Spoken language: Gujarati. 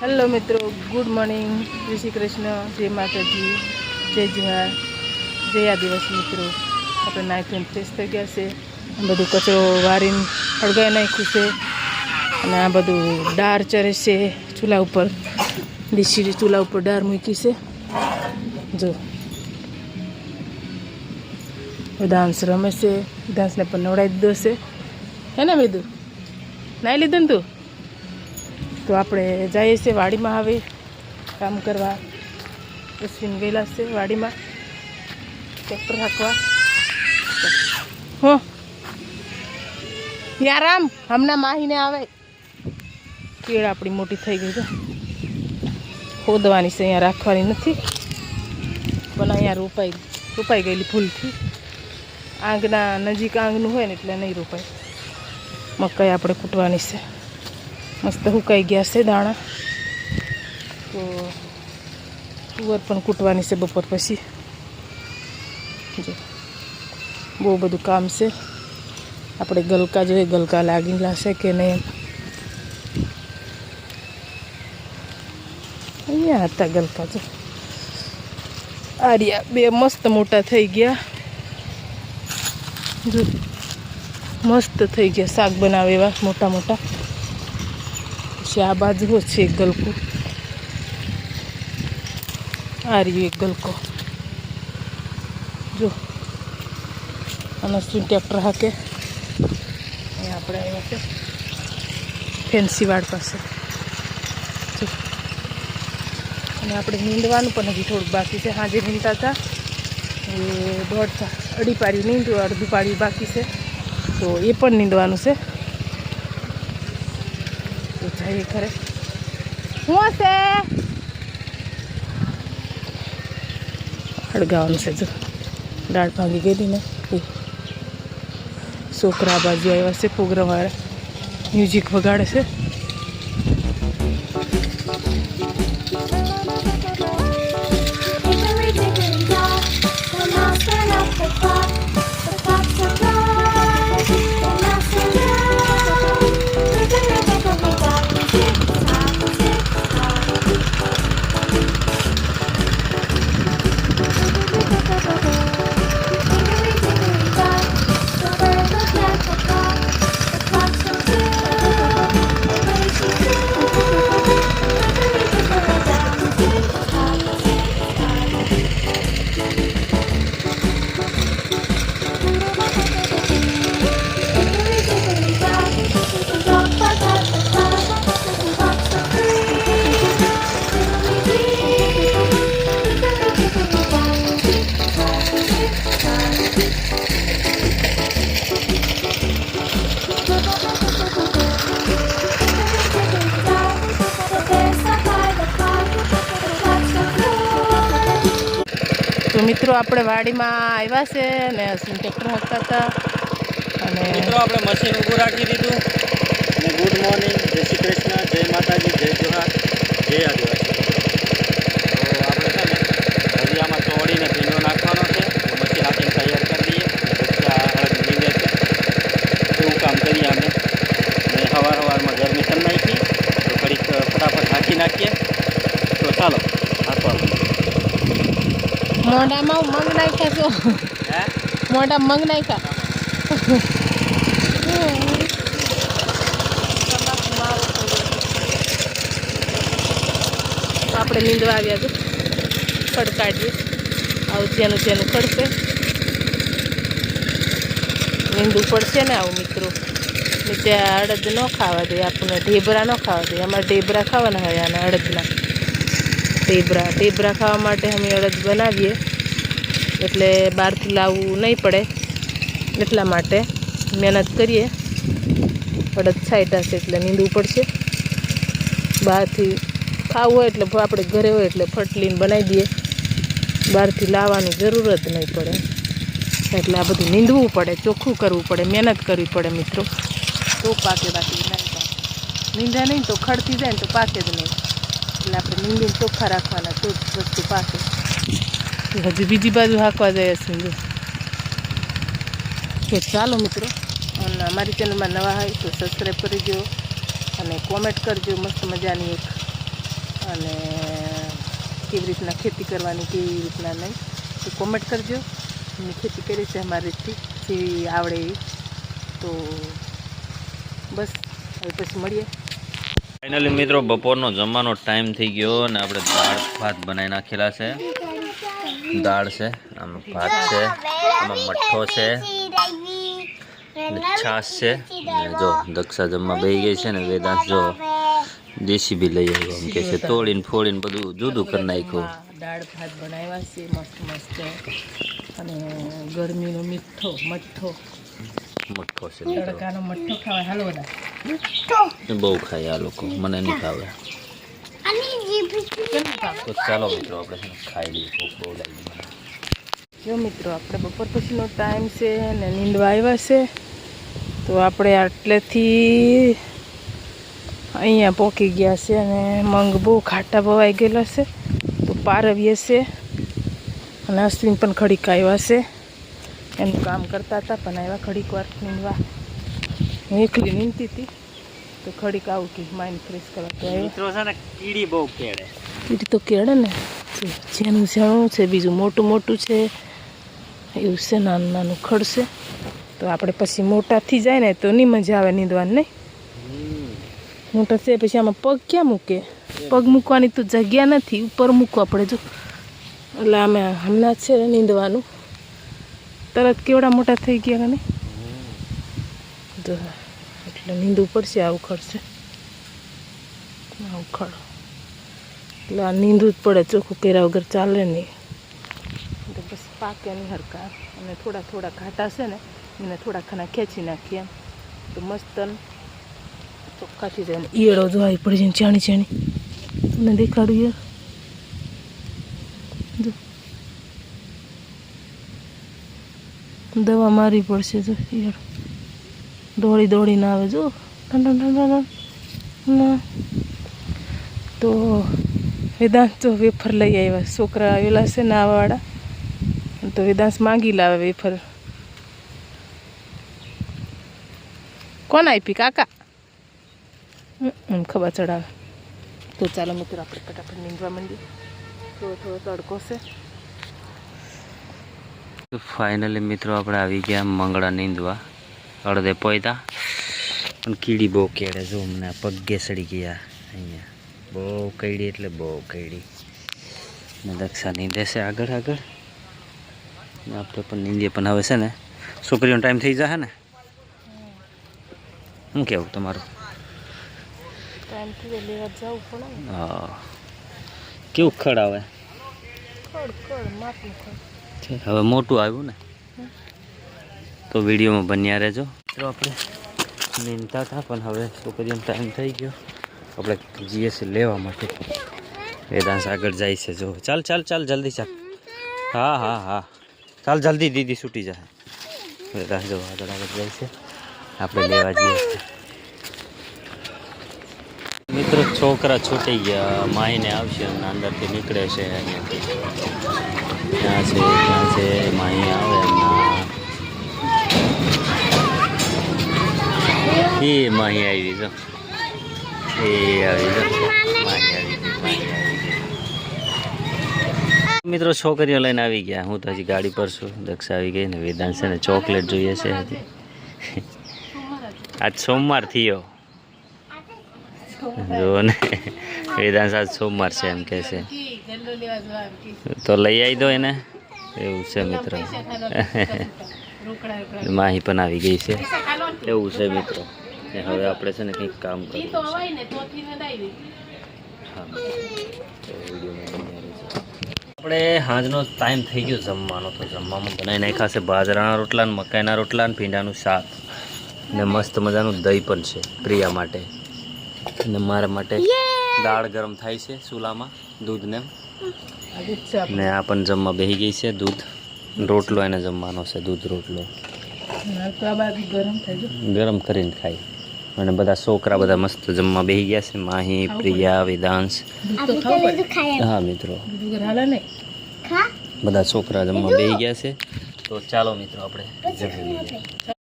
હેલો મિત્રો, ગુડ મોર્નિંગ, જય શ્રી કૃષ્ણ, જય માતાજી, જય જુહાર, જય આદિવાસી મિત્રો. આપણે નાઈ ફ્રેશ થઈ ગયા છે. બધું કચરો વારીને સળગાવી નાખ્યું છે. અને આ બધું ડાર ચરે છે ચૂલા ઉપર. દીશી ચૂલા ઉપર ડાર મૂકી છે. જો ડાન્સ રમે છે. ડાન્સને પણ નવડાવી દીધો છે. હે ને બીજું નાઈ લીધું ને તું? તો આપણે જઈએ છીએ વાડીમાં હવે કામ કરવા. અશ્વિન ગયેલા છે વાડીમાં ટ્રેક્ટર હાંકવા. હો યારામ હમણાં માહીને આવે. કેળ આપણી મોટી થઈ ગઈ છે. ખોદવાની છે, અહીંયા રાખવાની નથી, પણ અહીંયા રોપાઈ ગયેલી ફૂલથી. આંગના નજીક આંગનું હોય ને એટલે નહીં રોપાય. મકાઈ આપણે કૂટવાની છે. મસ્ત સુકાઈ ગયા છે દાણા. તો તુવર પણ કૂટવાની છે બપોર પછી. જો બહુ બધું કામ છે. આપણે ગલકા જોઈએ, ગલકા લાગેલા છે કે નહીં. અહીંયા હતા ગલકા. જો આર્યા બે મસ્ત મોટા થઈ ગયા. જો મસ્ત થઈ ગયા, શાક બનાવે એવા મોટા મોટા. આ બાજુ છે એક ગલકો. આ રહ્યું એક ગલકો. જો અને શું ટ્રેક્ટર હાકે. અહીંયા આપણે આવ્યા છે ફેન્સી વાડ પાસે. જો અને આપણે નીંદવાનું પણ હજી થોડુંક બાકી છે. સાંજે નીંદતા હતા એ અઢી પાડ્યું નીંદવું, અડધું પાડ્યું બાકી છે. તો એ પણ નીંદવાનું છે. જઈએ ખરે શું હશે અડગાવાનું છે. જો દાળ ભાંગી ગયેલી ને એ છોકરા બાજુ આવ્યા છે. પ્રોગ્રામ વાળા મ્યુઝિક વગાડે છે. તો મિત્રો આપણે વાડીમાં આવ્યા છે ને ટ્રેક્ટર હાંકતા હતા. અને મિત્રો આપણે મશીન ઊભું રાખી દીધું. અને ગુડ મોર્નિંગ, જય શ્રી કૃષ્ણ, જય માતાજી, જય જોહાર, જય આદિવાસી. તો આપણે છે ને હજી આમાં ચોળીને ભીંડો નાખવાનો છે. મશીન આપીને તૈયાર કરી દઈએ. હળદ નીંદે છે એવું કામ કરીએ અમે. અને સવારમાં ગરમી કરી નાખી તો ઘડીક ફટાફટ હાંકી નાખીએ. તો ચાલો હાંકવા. મોઢામાં મગ નાખ્યા છો? હે મોઢા મગ નાખ્યા. આપણે નીંદવા આવ્યા છો. ખડ કાઢીએ. આવું જેનું ખડશે નીંદવું પડશે ને. આવું મિત્રો નીચે અડદ ન ખાવા દે આપણને. ઢેબરા ન ખાવા દે. અમારે ઢેબરા ખાવાના હોય આના અડદના. ઢેબરા ખાવા માટે અમે અડદ બનાવીએ એટલે બહારથી લાવવું નહીં પડે. એટલા માટે મહેનત કરીએ. અડદ છાંટા છે એટલે નીંદવું પડશે. બહારથી ખાવું હોય એટલે આપણે ઘરે હોય એટલે ફટલીને બનાવી દઈએ. બહારથી લાવવાની જરૂર જ નહીં પડે. એટલે આ બધું નીંદવું પડે, ચોખ્ખું કરવું પડે, મહેનત કરવી પડે મિત્રો. તો પાકે, બાકી નહીં પાકે. નીંદે નહીં તો ખડતી જાય ને તો પાકે જ નહીં. એટલે આપણે નીંદીને ચોખ્ખા રાખવાના તો જ વસ્તુ પાકે. હજી બીજી બાજુ હાંકવા જાય છે. તો ચાલો મિત્રો, અને અમારી ચેનલમાં નવા હોય તો સબસ્ક્રાઈબ કરી દો અને કોમેન્ટ કરજો મસ્ત મજાની એક. અને કેવી રીતના ખેતી કરવાની, કેવી રીતના નહીં, તો કોમેન્ટ કરજો. મેં ખેતી કરી છે અમારી રીતથી જેવી આવડે એવી. તો બસ હવે પછી મળીએ. ફાઇનલી મિત્રો બપોરનો જમવાનો ટાઈમ થઈ ગયો અને આપણે દાળ ભાત બનાવી નાખેલા છે. દાળ છે, આમાં ભાત છે, આમાં મઠ્ઠો છે, છાશ છે. જો દક્ષા જમવા બેસી ગઈ છે ને વેદાંત જો દેશી બી લઈ આવ્યો, આમ કે છે તોડીને ફોડીને બધું જુદું કરી નાખ્યું. દાળ ભાત બનાવ્યા છે મસ્ત મસ્ત, અને ગરમીનો મઠ્ઠો મઠ્ઠો છે, તડકાનો મઠ્ઠો ખાવા. હાલો બધા બહુ ખાય આ લોકો, મને નહીં ભાવે. તો ચાલો મિત્રો આપણે ખાઈ લઈએ, ભૂખ બહુ લાગી મને. જો મિત્રો આપણે બપોર પછીનો ટાઈમ છે ને નીંદવા આવ્યા છે. તો આપણે આટલેથી અહીંયા પહોંચી ગયા છે અને મંગ બહુ ખાટા બવાઈ ગયેલા છે. તો પારવીએ છે અને અશ્વિન પણ ઘડીક આવ્યા છે, એનું કામ કરતા હતા પણ આવ્યા ઘડીક વાર નીંદવા. હું એકલી નીંદતી હતી તો ઘડીક આવું કે માઇન્ડ ફ્રેશ કરવા તો આવ્યો. મિત્રો છે ને કીડી બહુ કેળે. કીડી તો કેળે ને, જેનું ઝીણું છે, બીજું મોટું મોટું છે, એવું છે, નાનું નાનું ખડશે. તો આપણે પછી મોટા થઈ જાય ને તો નહીં મજા આવે નીંદવાની, નહીં? મોટા છે પછી આમાં પગ ક્યાં મૂકે? પગ મૂકવાની તો જગ્યા નથી, ઉપર મૂકવા પડે. જો એટલે અમે હમણાં જ છે નીંદવાનું, તરત કેવડા મોટા થઈ ગયા કે નહીં? જો એટલે નીંદવું પડશે. આવું ખડશે, આવું ખડ એટલે આ નીંદવું જ પડે, ચોખ્ખું કર્યા વગર ચાલે નહીં. તો બસ પાકે નહીં હરકા, અને થોડા થોડા ઘાટા છે ને એને થોડા ખાના ખેંચી નાખીએ એમ તો મસ્ત ચોખ્ખા થઈ જાય. ને ઈયળો જો આવી પડી જાય ચાણી ચાણી, તમને દેખાડું યાર. જો દવા મારવી પડશે. જો ઈયળ દોડી દોડીને આવે. જો તો વેદાંત તો વેફર લઈ આવ્યા, છોકરા આવેલા છે નાવાવાળા, તો વેદાંત માંગી લાવે વેફર. કોણ આપી? કાકા ખબર ચડાવે. તો ચાલો મિત્રો આપણે ફટાફટ નીંદવા માંડીએ. થોડો થોડો તડકો છે. ફાઇનલી મિત્રો આપણે આવી ગયા મંગળા નીંદવા. અડધે પોયતા પણ કીડી બહુ કેળે. જો મને પગે સડી ગયા અહીંયા, બહુ કઈડી એટલે બહુ કઈડી. ને દક્ષા નીંદે છે આગળ આગળ, ને આપણે પણ નીંદીએ. પણ હવે છે ને છોકરીઓનો ટાઈમ થઈ જશે ને, શું કહેવું તમારું? હા, કેવું ખડ આવે? હવે મોટું આવ્યું ને, તો વિડીયોમાં બન્યા રહેજો. તો આપણે નીંદતા હતા પણ હવે છોકરીઓનો ટાઈમ થઈ ગયો, આપણે જઈએ છીએ લેવા માટે. વેદાંશ આગળ જાય છે. જો ચાલ ચાલ ચાલ જલ્દી ચાલ. હા હા હા ચાલ જલ્દી, દીદી છૂટી જાય. વેદાંશ જો આગળ આગળ જાય છે, આપણે લેવા જઈએ છીએ. મિત્રો છોકરા છૂટી ગયા, માહીને આવશે એમના અંદરથી નીકળે છે. અહીંયાથી ત્યાં છે માહી આવે એમના. એ માહી આવી જો, એ આવી જો, માહી આવી ગઈ. મિત્રો છોકરીઓ લઈને આવી ગયા. હું તો હજી ગાડી પર છું. દક્ષા આવી ગઈ ને વેદાંશ છે ને ચોકલેટ જોઈએ છે હજી. આજ સોમવાર થયો જો ને, વેદાંશ આજ સોમવાર છે એમ કે છે, તો લઈ આવી દો એને. એવું છે મિત્રો. માહી પણ આવી ગઈ છે. એવું છે મિત્રો. હવે આપણે છે ને કંઈક કામ કરવું છે. આપણે સાંજનો ટાઈમ થઈ ગયો જમવાનો. તો જમવામાં બનાવી નાખ્યા છે બાજરાના રોટલા, મકાઈના રોટલા, ભીંડાનું શાક ને મસ્ત મજાનું દહીં પણ છે પ્રિયા માટે. અને મારા માટે દાળ ગરમ થાય છે ચૂલામાં, દૂધને. ને આ પણ જમવા બેસી ગઈ છે. દૂધ રોટલો એને જમવાનો છે, દૂધ રોટલો ગરમ કરીને ખાઈ. અને બધા છોકરા બધા મસ્ત જમવા બેસી ગયા છે. માહી, પ્રિયા, વેદાંશ. હા મિત્રો, બધા છોકરા જમવા બેસી ગયા છે. તો ચાલો મિત્રો આપણે જમી લઈએ.